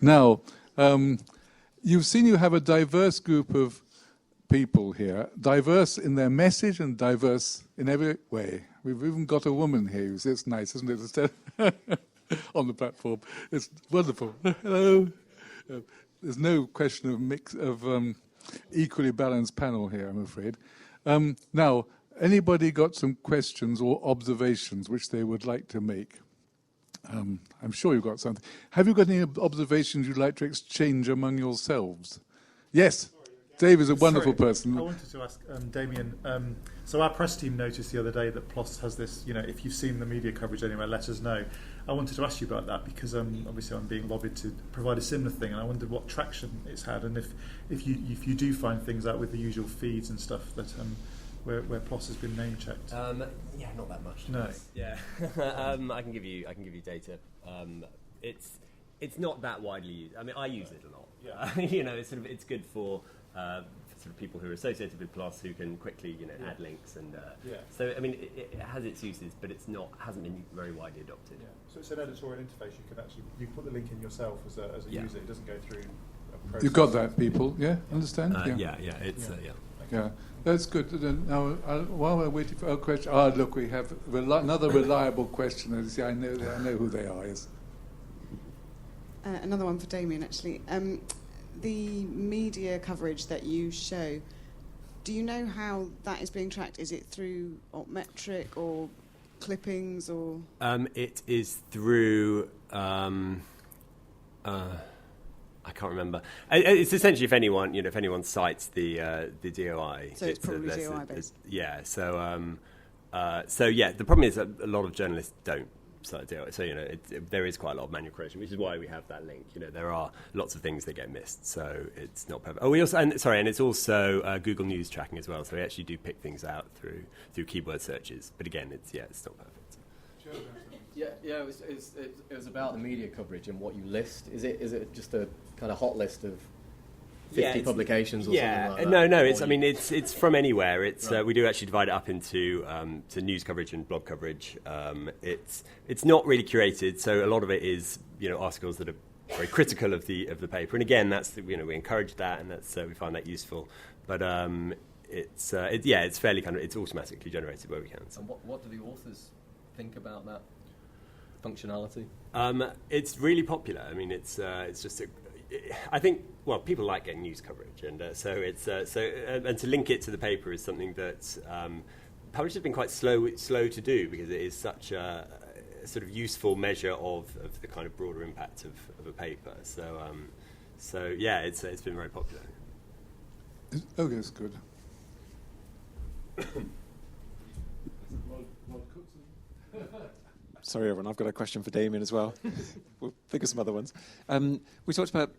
Now, you've seen you have a diverse group of people here, diverse in their message and diverse in every way. We've even got a woman here who says, it's nice, isn't it, instead on the platform. It's wonderful. Hello. There's no question of equally balanced panel here, I'm afraid. Now, anybody got some questions or observations which they would like to make? I'm sure you've got something. Have you got any observations you'd like to exchange among yourselves? Yes, Dave is a wonderful person. I wanted to ask Damien, so our press team noticed the other day that PLOS has this, if you've seen the media coverage anywhere, let us know. I wanted to ask you about that because obviously I'm being lobbied to provide a similar thing, and I wondered what traction it's had, and if you do find things out with the usual feeds and stuff that where PLOS has been name checked. Yeah, not that much. No. Yeah, I can give you data. It's not that widely used. I mean, I use it a lot. Yeah. It's good for sort of people who are associated with PLOS who can quickly add links and so I mean it has its uses, but hasn't been very widely adopted. Yeah. So it's an editorial interface. You can put the link in yourself as a user. It doesn't go through a process. You've got that, people. Yeah, understand? Yeah. That's good. Now, while we're waiting for a question, look, we have another reliable questioner. See, I know who they are. Yes. Another one for Damien, actually. The media coverage that you show, do you know how that is being tracked? Is it through Altmetric or clippings or? It is through. I can't remember. It's essentially if anyone cites the DOI. So it's probably DOI based. Yeah. So the problem is that a lot of journalists don't cite DOI. So there is quite a lot of manual correction, which is why we have that link. There are lots of things that get missed, so it's not perfect. Oh, and it's also Google News tracking as well. So we actually do pick things out through keyword searches. But again, it's not perfect. Yeah. It was about the media coverage and what you list. Is it just a kind of hot list of 50 publications or something like that? No. It's from anywhere. It's right. We do actually divide it up into to news coverage and blog coverage. It's not really curated, so a lot of it is articles that are very critical of the paper. And again, that's we encourage that, and that's we find that useful. But it's fairly it's automatically generated where we can. So. And what do the authors think about that functionality? It's really popular. I mean, it's just I think people like getting news coverage, and so it's and to link it to the paper is something that publishers have been quite slow to do because it is such a sort of useful measure of the kind of broader impact of a paper. So it's been very popular. Okay, that's good. Sorry, everyone. I've got a question for Damien as well. We'll think of some other ones. We talked about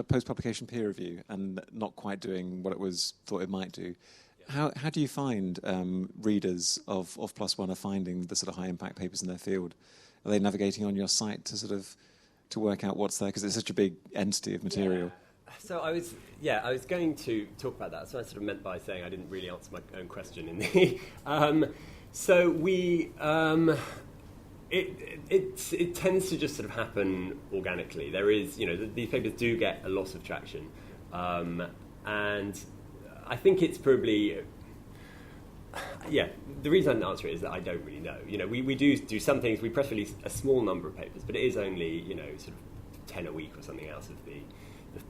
post-publication peer review and not quite doing what it was thought it might do. Yeah. How do you find readers of PLOS ONE are finding the sort of high-impact papers in their field? Are they navigating on your site to work out what's there? Because it's such a big entity of material. Yeah. So I was going to talk about that. So I sort of meant by saying I didn't really answer my own question in the. So we. It tends to just sort of happen organically. There is, these papers do get a lot of traction, and I think it's probably, the reason I didn't answer it is that I don't really know. We do some things. We press release a small number of papers, but it is only sort of 10 a week or something out of the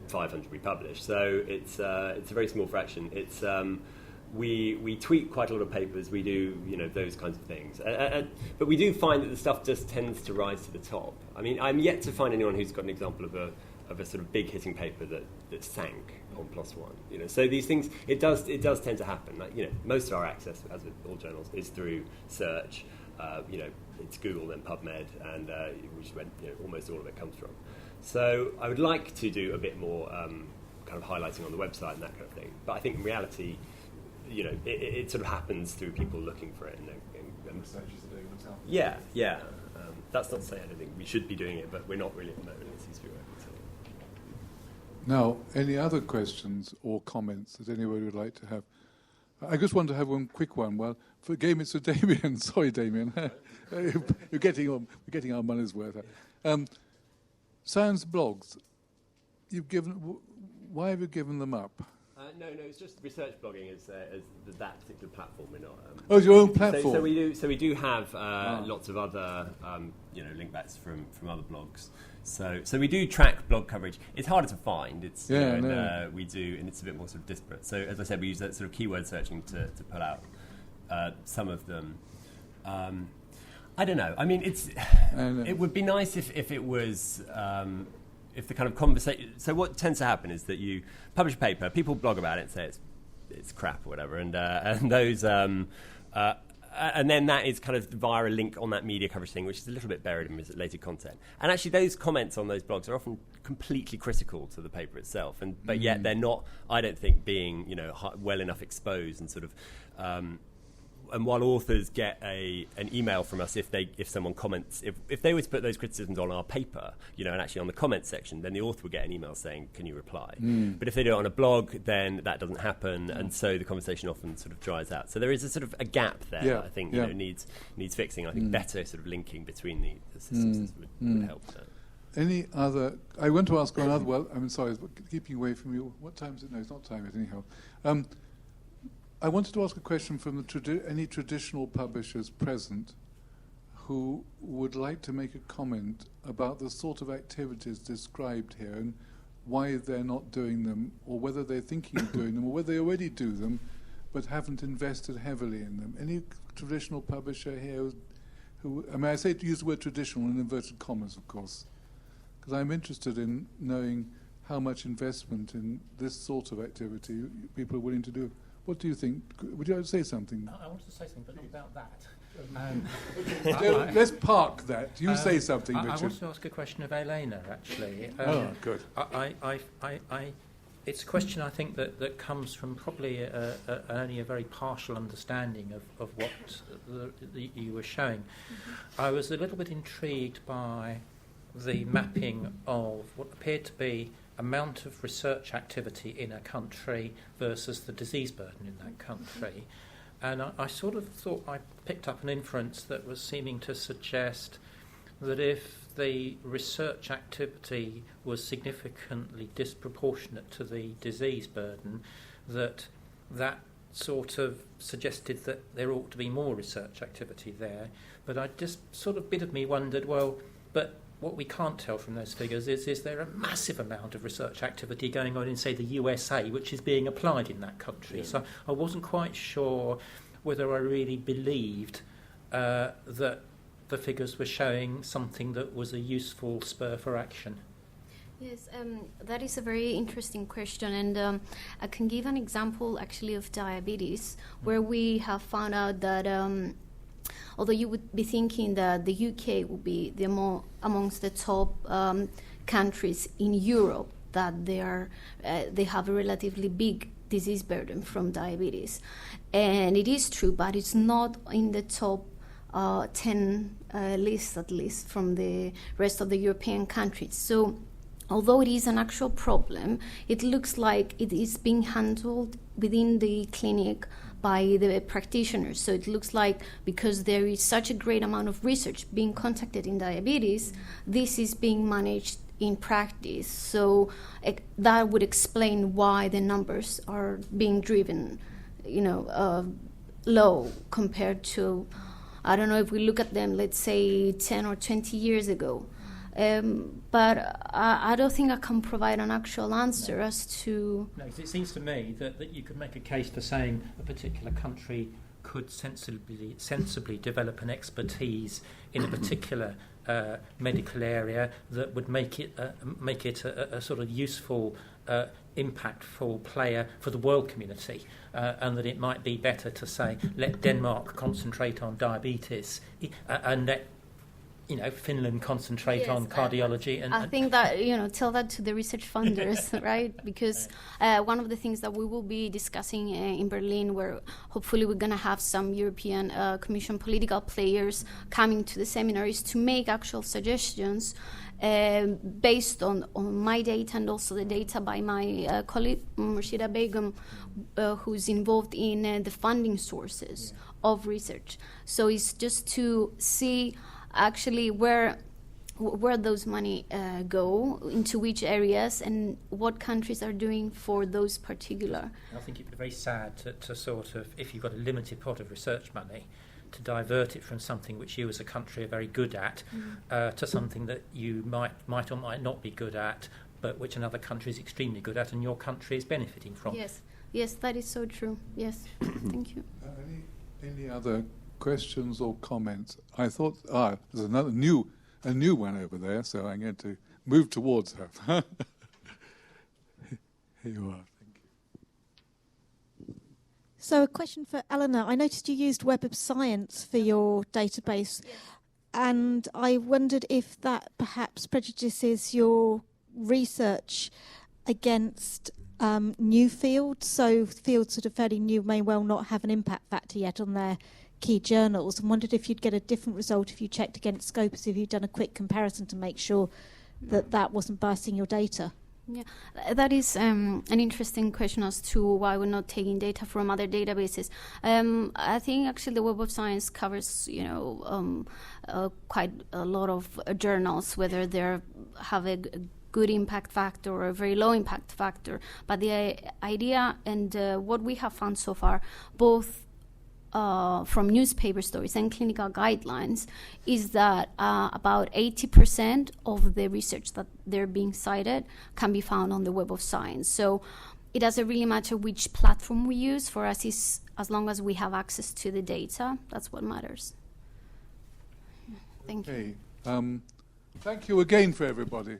500 we publish. So it's a very small fraction. It's We tweet quite a lot of papers. We do, those kinds of things. But we do find that the stuff just tends to rise to the top. I mean, I'm yet to find anyone who's got an example of a sort of big hitting paper that sank on PLOS ONE. So these things, it does tend to happen. Like, most of our access, as with all journals, is through search. It's Google, then PubMed, and which is where almost all of it comes from. So I would like to do a bit more kind of highlighting on the website and that kind of thing. But I think in reality, it sort of happens through people looking for it. And researchers are doing themselves. Yeah. That's not to say I don't think we should be doing it, but we're not really at the moment. It seems to be working. So. Now, any other questions or comments that anybody would like to have? I just want to have one quick one. Well, for Game, it's for Damien. Sorry, Damien. We're getting our money's worth. Science blogs. why have you given them up? No, it's just research blogging as that particular platform. We're not. It's your own platform. So we do have lots of other link backs from other blogs. So we do track blog coverage. It's harder to find. It's we do, and it's a bit more sort of disparate. So as I said, we use that sort of keyword searching to pull out some of them. I don't know. I mean, it would be nice if it was. If the kind of conversation... So what tends to happen is that you publish a paper, people blog about it and say it's crap or whatever, and those... and then that is kind of via a link on that media coverage thing, which is a little bit buried in related content. And actually those comments on those blogs are often completely critical to the paper itself, but yet they're not, I don't think, being well enough exposed and sort of... and while authors get an email from us if someone comments, if they were to put those criticisms on our paper, and actually on the comments section, then the author would get an email saying, "Can you reply?" But if they do it on a blog, then that doesn't happen, and so the conversation often sort of dries out. So there is a sort of a gap there that I think needs fixing. I think better sort of linking between the systems would help that. Any other? I want to ask one other. Well, I'm sorry, keeping away from you. What time is it? No, it's not time yet. Anyhow. I wanted to ask a question from any traditional publishers present who would like to make a comment about the sort of activities described here and why they're not doing them, or whether they're thinking of doing them, or whether they already do them but haven't invested heavily in them. Any traditional publisher here who I say to use the word traditional in inverted commas, of course, because I'm interested in knowing how much investment in this sort of activity people are willing to do. What do you think? Would you like to say something? I wanted to say something, but not about that. Let's park that. You say something, Richard. I want to ask a question of Elena, actually. Good. It's a question I think that comes from probably only a very partial understanding of what you were showing. I was a little bit intrigued by the mapping of what appeared to be amount of research activity in a country versus the disease burden in that country. And I sort of thought I picked up an inference that was seeming to suggest that if the research activity was significantly disproportionate to the disease burden, that sort of suggested that there ought to be more research activity there. But I just sort of bit of me wondered, well, but what we can't tell from those figures is there a massive amount of research activity going on in, say, the USA, which is being applied in that country. Yeah. So I wasn't quite sure whether I really believed that the figures were showing something that was a useful spur for action. Yes, that is a very interesting question, and I can give an example actually of diabetes, where we have found out that although you would be thinking that the UK would be amongst the top countries in Europe, that they have a relatively big disease burden from diabetes. And it is true, but it's not in the top 10 list, at least, from the rest of the European countries. So although it is an actual problem, it looks like it is being handled within the clinic by the practitioners. So it looks like because there is such a great amount of research being conducted in diabetes, this is being managed in practice. So that would explain why the numbers are being driven, low compared to, I don't know if we look at them, let's say 10 or 20 years ago. But I don't think I can provide an actual answer as to... No, it seems to me that you could make a case for saying a particular country could sensibly develop an expertise in a particular medical area that would make it a sort of useful, impactful player for the world community, and that it might be better to say, let Denmark concentrate on diabetes and let Finland concentrate on cardiology. I think that, tell that to the research funders, right? Because one of the things that we will be discussing in Berlin, where hopefully we're going to have some European Commission political players coming to the seminar, is to make actual suggestions based on my data and also the data by my colleague Murshida Begum, who's involved in the funding sources of research. So it's just to see actually where where those money go, into which areas, and what countries are doing for those particular. I think it'd be very sad to sort of, if you've got a limited pot of research money, to divert it from something which you as a country are very good at to something that you might or might not be good at, but which another country is extremely good at and your country is benefiting from. Yes, that is so true. Yes, thank you. Any other questions or comments? I thought, there's a new one over there, so I'm going to move towards her. Here you are. Thank you. So a question for Eleanor. I noticed you used Web of Science for your database, and I wondered if that perhaps prejudices your research against new fields. So fields that are fairly new may well not have an impact factor yet on their key journals, and wondered if you'd get a different result if you checked against Scopus, if you'd done a quick comparison to make sure that wasn't biasing your data. Yeah, that is an interesting question as to why we're not taking data from other databases. I think actually the Web of Science covers, quite a lot of journals, whether they have a good impact factor or a very low impact factor. But the idea and what we have found so far, both from newspaper stories and clinical guidelines, is that about 80% of the research that they're being cited can be found on the Web of Science. So it doesn't really matter which platform we use. For us, is as long as we have access to the data, that's what matters. Thank you. Thank you again for everybody.